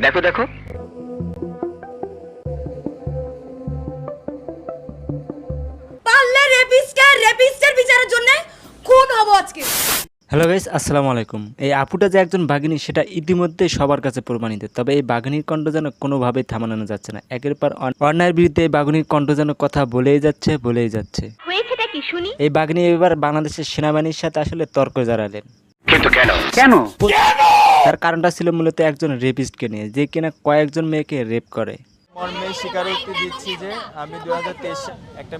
দেখো দেখো পারলে রেপিস্টের বিচারের জন্য খুন হব আজকে। হ্যালো গাইস, আসসালামু আলাইকুম। এই আপুটা যে একজন বাঘিনী সেটা ইতিমধ্যে সবার কাছে প্রমাণিত। তবে এই বাঘিনীর কণ্ঠ যেন কোনোভাবেই থামানো যাচ্ছে না। একের পর অন্যায়ের বিরুদ্ধে এই বাঘিনীর কণ্ঠ যেন কথা বলেই যাচ্ছে। হয়েছেটা কি শুনি? এই বাঘিনী এবার বাংলাদেশের সেনাবাহিনীর সাথে আসলে তর্ক জড়ালেন। কিন্তু কেন কেন তার কারণটা ছিল মূলত একজন রেপিস্টকে নিয়ে, যে কিনা কয়েকজন মেয়েকে রেপ করে। মর্মে স্বীকারোক্তি দিচ্ছি যে আমি 2023 একটা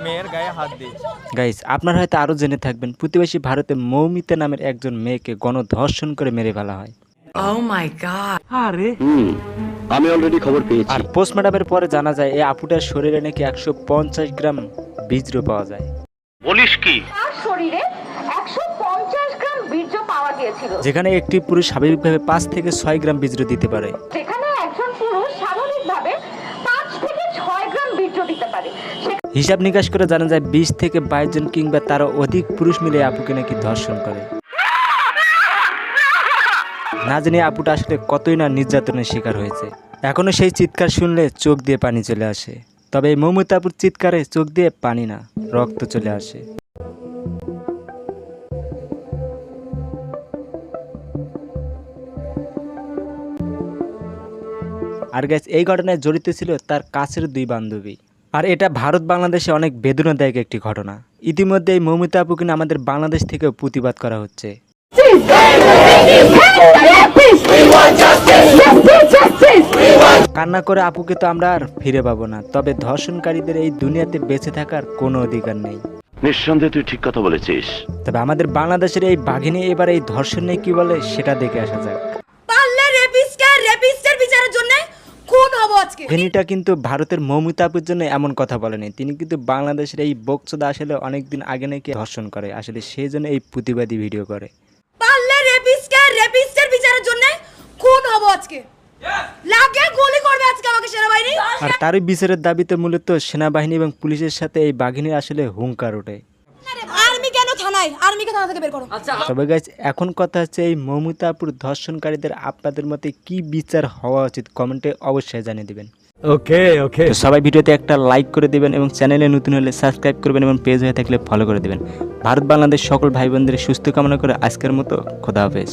মেয়ের গায়ে হাত দিয়েছি। গাইস, আপনারা হয়তো আরও জেনে থাকবেন, প্রতিবেশী ভারতে মৌমিতা নামের একজন মেয়েকে গণধর্ষণ করে মেরে ফেলা হয়। Oh my god. আমি অলরেডি খবর পেয়েছি। আর পোস্টমর্টমের পরে জানা যায় এই আপুটার শরীরে নাকি 150 গ্রাম বীর্য পাওয়া যায়। বলিস কি? তার শরীরে 150 গ্রাম বীর্য পাওয়া গিয়েছিল, যেখানে একটি পুরুষ স্বাভাবিকভাবে 5 থেকে 6 গ্রাম বীর্য দিতে পারে। যেখানে একজন পুরুষ স্বাভাবিকভাবে 5 থেকে 6 গ্রাম বীর্য দিতে পারে। হিসাব নিকাশ করে জানা যায় 20 থেকে 22 জন কিংবা তারও অধিক পুরুষ মিলে আপুকে নাকি ধর্ষণ করে। না জানি আপুটা আসলে কতই না নির্যাতনের শিকার হয়েছে। এখনো সেই চিৎকার শুনলে চোখ দিয়ে পানি চলে আসে। তবে এই মৌমিতা আপুর চিৎকারে চোখ দিয়ে পানি না, রক্ত চলে আসে। আর গাইস, এই ঘটনায় জড়িত ছিল তার কাছের 2 বান্ধবী। আর এটা ভারত বাংলাদেশে অনেক বেদনাদায়ক একটি ঘটনা। ইতিমধ্যে এই মৌমিতা আপুকে নিয়ে আমাদের বাংলাদেশ থেকেও প্রতিবাদ করা হচ্ছে। কান্না করে আপুকে তো আমরা আর ফিরে পাবো না, তবে ধর্ষণকারীদের এই দুনিয়াতে বেঁচে থাকার কোনো অধিকার নেই। নিঃসন্দেহে তুই ঠিক কথা বলেছিস। তবে আমাদের বাংলাদেশের এই বাঘিনী এবার এই ধর্ষণ নিয়ে কি বলে সেটা দেখে আসা যাক। পারলে রেপিস্টের বিচারের জন্য খুন হব আজকে। বাঘিনীটা কিন্তু ভারতের মৌমিতা আপুর জন্য এমন কথা বলেনি, তিনি কিন্তু বাংলাদেশের এই বকচোদা আসলে অনেকদিন আগে নাকি ধর্ষণ করে, আসলে সেই জন্য এই প্রতিবাদী ভিডিও করে। পারলে রেপিস্টের বিচারের জন্য খুন হব আজকে। লাগে গুলি করবে আজকে আমাকে সেনাবাহিনী। আর তারই বিচারের দাবিতে মূলত সেনাবাহিনী এবং পুলিশের সাথে এই বাঘিনীর আসলে হুঙ্কার ওঠে। আর্মি কেন থানায়? আর্মিকে থানা থেকে বের করো। তবে গাইস, এখন কথা হচ্ছে এই মৌমিতা আপুর ধর্ষণকারীদের আপনাদের মতে কি বিচার হওয়া উচিত কমেন্টে অবশ্যই জানিয়ে দিবেন। ওকে তো সবাই ভিডিওতে একটা লাইক করে দিবেন এবং চ্যানেলে নতুন হলে সাবস্ক্রাইব করবেন এবং পেজ হয়ে থাকলে ফলো করে দিবেন। ভারত বাংলাদেশ সকল ভাই বোনদের সুস্থ কামনা করে আজকের মতো খোদা হাফেজ।